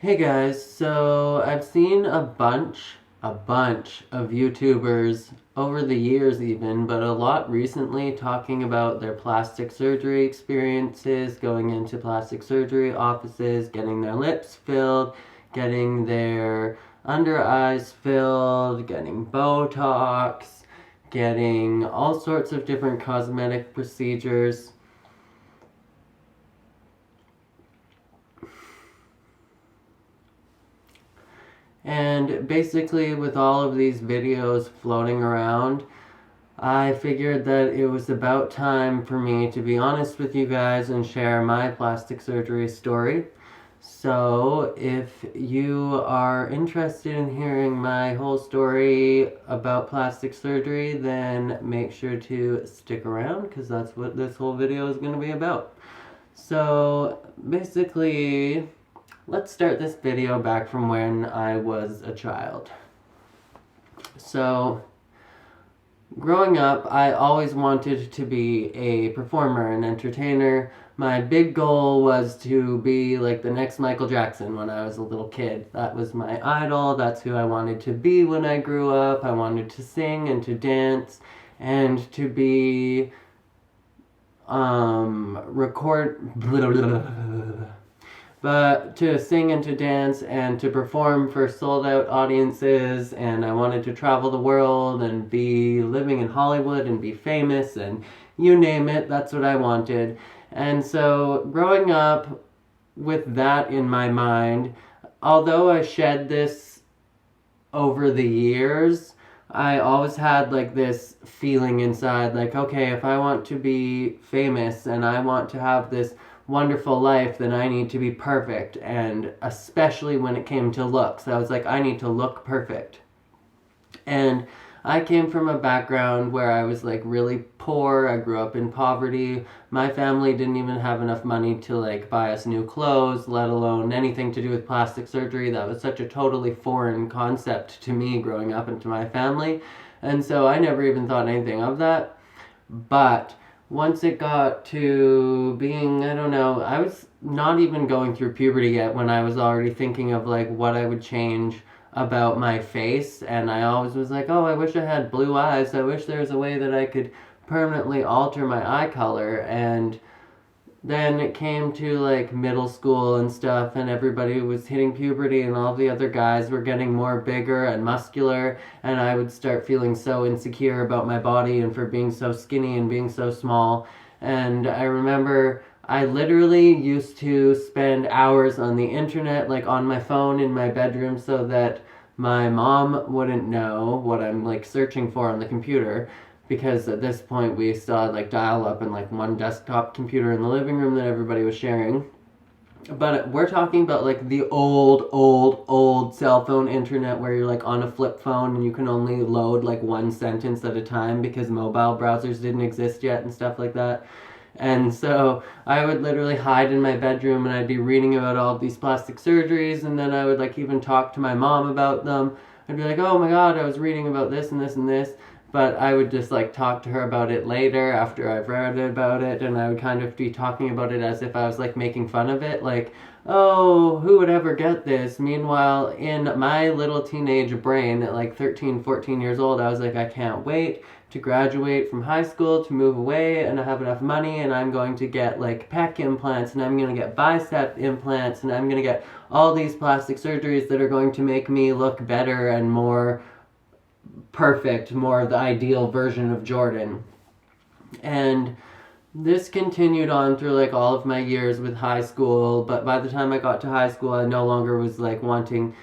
Hey guys, so I've seen a bunch of YouTubers over the years even, but a lot recently talking about their plastic surgery experiences, going into plastic surgery offices, getting their lips filled, getting their under eyes filled, getting Botox, getting all sorts of different cosmetic procedures. And basically, with all of these videos floating around, I figured that it was about time for me to be honest with you guys and share my plastic surgery story. So, if you are interested in hearing my whole story about plastic surgery, then make sure to stick around because that's what this whole video is going to be about. So, basically, let's start this video back from when I was a child. So, growing up, I always wanted to be a performer and entertainer. My big goal was to be like the next Michael Jackson when I was a little kid. That was my idol. That's who I wanted to be when I grew up. I wanted to sing and to dance and to be record but to sing and to dance and to perform for sold out audiences, and I wanted to travel the world and be living in Hollywood and be famous and you name it, that's what I wanted. And so growing up with that in my mind, although I shed this over the years, I always had like this feeling inside like, okay, if I want to be famous and I want to have this wonderful life, then I need to be perfect. And especially when it came to looks, I was like, I need to look perfect. And I came from a background where I was like really poor. I grew up in poverty. My family didn't even have enough money to like buy us new clothes, let alone anything to do with plastic surgery. That was such a totally foreign concept to me growing up and to my family. And so I never even thought anything of that. But once it got to being, I don't know, I was not even going through puberty yet when I was already thinking of like what I would change about my face. And I always was like, oh, I wish I had blue eyes. I wish there was a way that I could permanently alter my eye color. And then it came to like middle school and stuff, and everybody was hitting puberty and all the other guys were getting more bigger and muscular, and I would start feeling so insecure about my body and for being so skinny and being so small. And I remember I literally used to spend hours on the internet, like on my phone in my bedroom, so that my mom wouldn't know what I'm like searching for on the computer, because at this point we still had like dial up and like one desktop computer in the living room that everybody was sharing. But we're talking about like the old cell phone internet where you're like on a flip phone and you can only load like one sentence at a time because mobile browsers didn't exist yet and stuff like that. And so I would literally hide in my bedroom and I'd be reading about all of these plastic surgeries, and then I would like even talk to my mom about them. I'd be like, oh my god, I was reading about this and this and this. But I would just like talk to her about it later after I've read about it, and I would kind of be talking about it as if I was like making fun of it, like, oh, who would ever get this? Meanwhile, in my little teenage brain at like 13, 14 years old, I was like, I can't wait to graduate from high school, to move away, and I have enough money, and I'm going to get like pec implants, and I'm going to get bicep implants, and I'm going to get all these plastic surgeries that are going to make me look better and more perfect, more the ideal version of Jordan. And this continued on through like all of my years with high school, but by the time I got to high school, I no longer was like wanting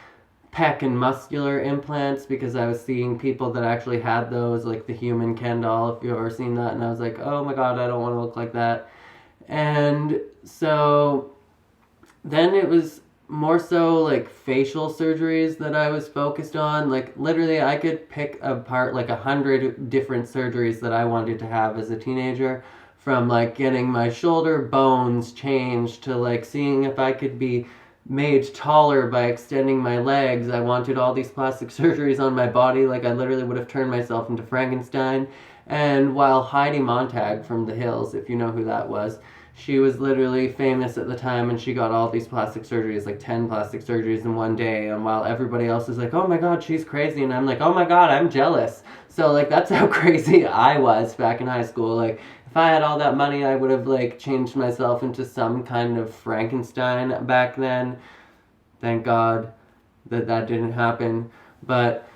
pec and muscular implants because I was seeing people that actually had those, like the human Ken doll, if you've ever seen that, and I was like, oh my god, I don't want to look like that. And so then it was more so like facial surgeries that I was focused on. Like literally I could pick apart like 100 different surgeries that I wanted to have as a teenager, from like getting my shoulder bones changed to like seeing if I could be made taller by extending my legs. I wanted all these plastic surgeries on my body. Like I literally would have turned myself into Frankenstein. And while Heidi Montag from The Hills, if you know who that was, She was literally famous at the time, and she got all these plastic surgeries, like 10 plastic surgeries in one day. And while everybody else is like, oh my god, she's crazy, and I'm like, oh my god, I'm jealous. So like that's how crazy I was back in high school. Like if I had all that money, I would have like changed myself into some kind of Frankenstein back then. Thank God that didn't happen. But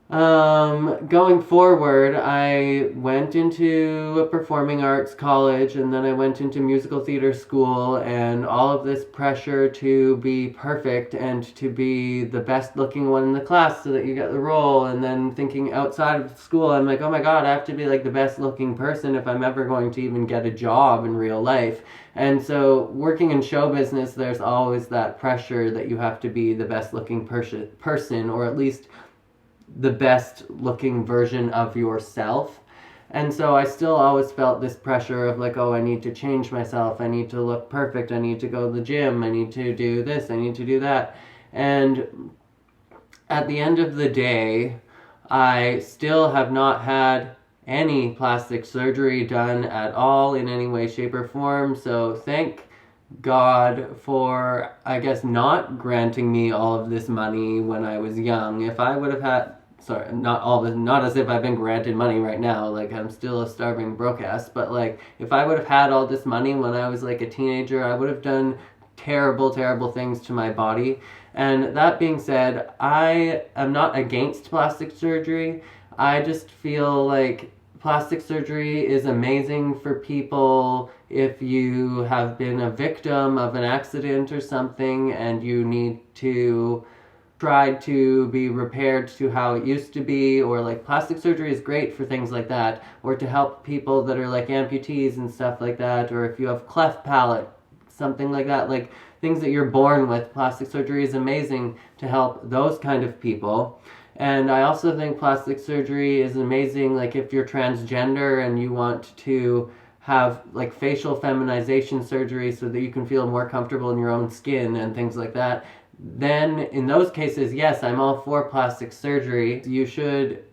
going forward, I went into a performing arts college, and then I went into musical theater school, and all of this pressure to be perfect and to be the best looking one in the class so that you get the role. And then thinking outside of school, I'm like, oh my god, I have to be like the best looking person if I'm ever going to even get a job in real life. And so working in show business, there's always that pressure that you have to be the best looking person, or at least the best looking version of yourself. And so I still always felt this pressure of like, oh, I need to change myself, I need to look perfect, I need to go to the gym, I need to do this, I need to do that. And at the end of the day, I still have not had any plastic surgery done at all in any way, shape, or form. So thank God for, I guess, not granting me all of this money when I was young. If I would have had, sorry, not all this, not as if I've been granted money right now, like I'm still a starving broke ass, but like if I would have had all this money when I was like a teenager, I would have done terrible things to my body. And that being said, I am not against plastic surgery. I just feel like plastic surgery is amazing for people if you have been a victim of an accident or something and you need to try to be repaired to how it used to be, or like plastic surgery is great for things like that, or to help people that are like amputees and stuff like that, or if you have cleft palate, something like that, like things that you're born with. Plastic surgery is amazing to help those kind of people. And I also think plastic surgery is amazing, like if you're transgender and you want to have like facial feminization surgery so that you can feel more comfortable in your own skin and things like that. Then in those cases, yes, I'm all for plastic surgery. You should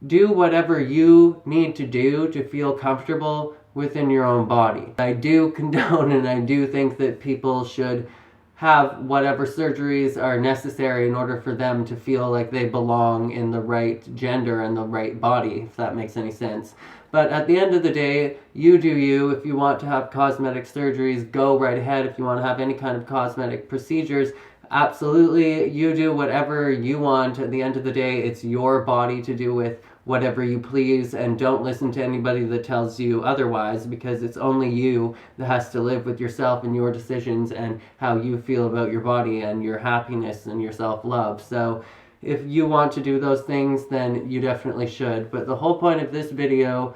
do whatever you need to do to feel comfortable within your own body. I do condone and I do think that people should have whatever surgeries are necessary in order for them to feel like they belong in the right gender and the right body, if that makes any sense. But at the end of the day, you do you. If you want to have cosmetic surgeries, go right ahead. If you want to have any kind of cosmetic procedures, absolutely, you do whatever you want. At the end of the day, it's your body to do with whatever you please, and don't listen to anybody that tells you otherwise, because it's only you that has to live with yourself and your decisions and how you feel about your body and your happiness and your self-love. So if you want to do those things, then you definitely should. But the whole point of this video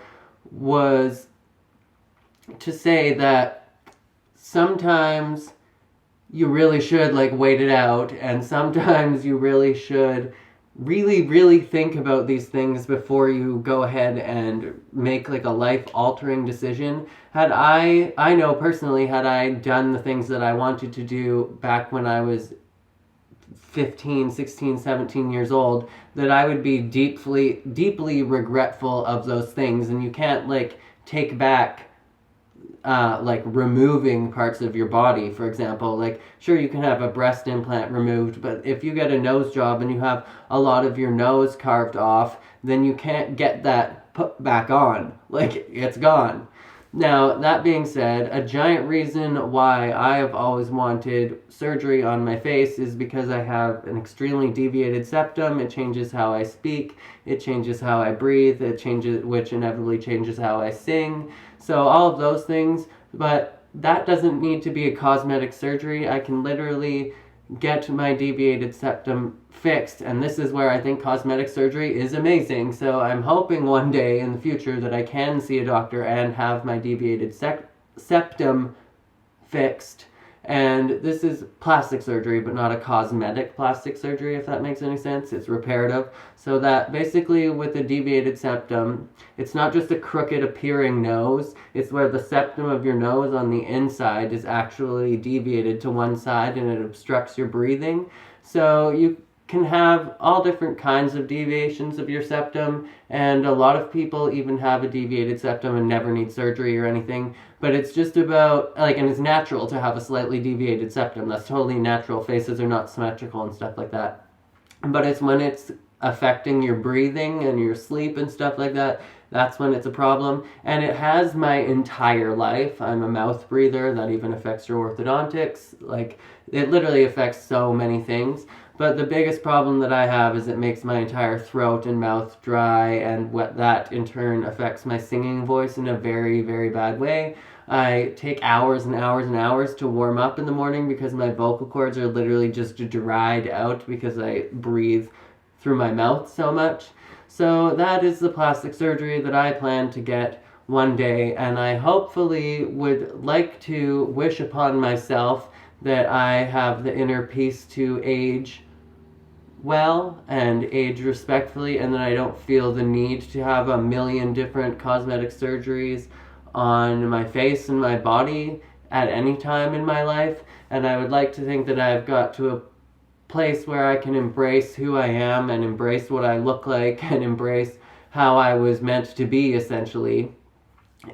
was to say that sometimes you really should like wait it out, and sometimes you really should really think about these things before you go ahead and make like a life-altering decision. I know personally, had I done the things that I wanted to do back when I was 15, 16, 17 years old, that I would be deeply regretful of those things. And you can't like take back like removing parts of your body. For example, like sure, you can have a breast implant removed, but if you get a nose job and you have a lot of your nose carved off, then you can't get that put back on. Like it's gone. Now, that being said, a giant reason why I have always wanted surgery on my face is because I have an extremely deviated septum. It changes how I speak, it changes how I breathe, which inevitably changes how I sing. So all of those things, but that doesn't need to be a cosmetic surgery. I can literally get my deviated septum fixed, and this is where I think cosmetic surgery is amazing. So I'm hoping one day in the future that I can see a doctor and have my deviated septum fixed. And this is plastic surgery, but not a cosmetic plastic surgery, if that makes any sense. It's reparative. So that basically with a deviated septum, it's not just a crooked appearing nose, it's where the septum of your nose on the inside is actually deviated to one side and it obstructs your breathing. So can have all different kinds of deviations of your septum, and a lot of people even have a deviated septum and never need surgery or anything. But it's just about, like, and it's natural to have a slightly deviated septum. That's totally natural. Faces are not symmetrical and stuff like that. But it's when it's affecting your breathing and your sleep and stuff like that, that's when it's a problem. And it has my entire life. I'm a mouth breather. That even affects your orthodontics. Like, it literally affects so many things. But the biggest problem that I have is it makes my entire throat and mouth dry, and what that in turn affects my singing voice in a very, very bad way. I take hours and hours and hours to warm up in the morning because my vocal cords are literally just dried out because I breathe through my mouth so much. So that is the plastic surgery that I plan to get one day, and I hopefully would like to wish upon myself that I have the inner peace to age well and age respectfully, and that I don't feel the need to have a million different cosmetic surgeries on my face and my body at any time in my life. And I would like to think that I've got to a place where I can embrace who I am and embrace what I look like and embrace how I was meant to be, essentially.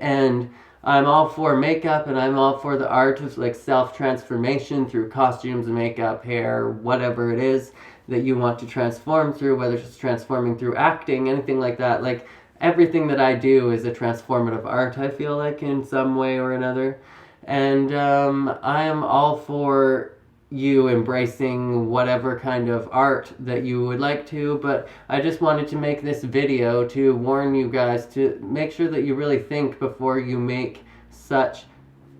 And I'm all for makeup, and I'm all for the art of like self-transformation through costumes and makeup, hair, whatever it is that you want to transform through, whether it's transforming through acting, anything like that. Like, everything that I do is a transformative art, I feel like, in some way or another. And I am all for you embracing whatever kind of art that you would like to, but I just wanted to make this video to warn you guys to make sure that you really think before you make such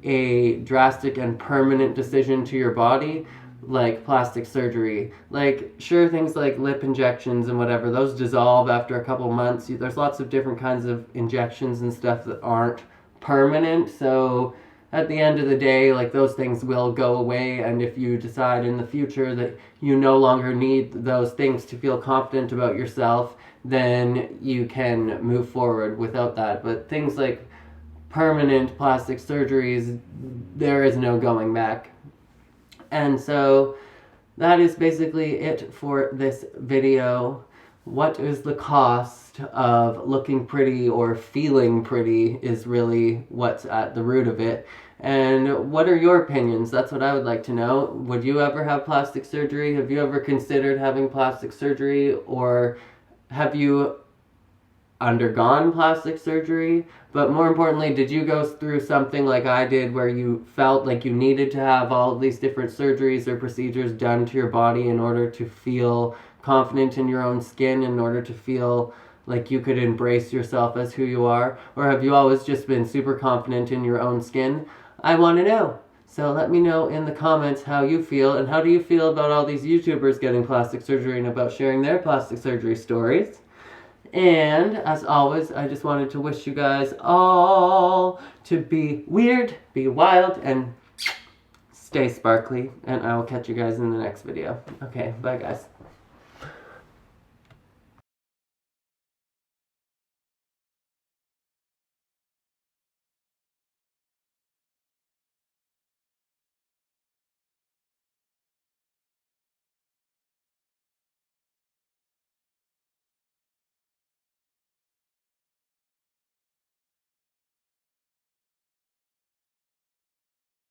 a drastic and permanent decision to your body, like plastic surgery. Like, sure, things like lip injections and whatever, those dissolve after a couple months. There's lots of different kinds of injections and stuff that aren't permanent, so at the end of the day, like, those things will go away. And if you decide in the future that you no longer need those things to feel confident about yourself, then you can move forward without that. But things like permanent plastic surgeries, there is no going back. And so that is basically it for this video. What is the cost of looking pretty or feeling pretty is really what's at the root of it. And what are your opinions? That's what I would like to know. Would you ever have plastic surgery? Have you ever considered having plastic surgery? Or have you undergone plastic surgery? But more importantly, did you go through something like I did where you felt like you needed to have all of these different surgeries or procedures done to your body in order to feel confident in your own skin, in order to feel like you could embrace yourself as who you are? Or have you always just been super confident in your own skin? I want to know. So let me know in the comments how you feel, and how do you feel about all these YouTubers getting plastic surgery and about sharing their plastic surgery stories. And as always, I just wanted to wish you guys all to be weird, be wild, and stay sparkly. And I will catch you guys in the next video. Okay, bye guys.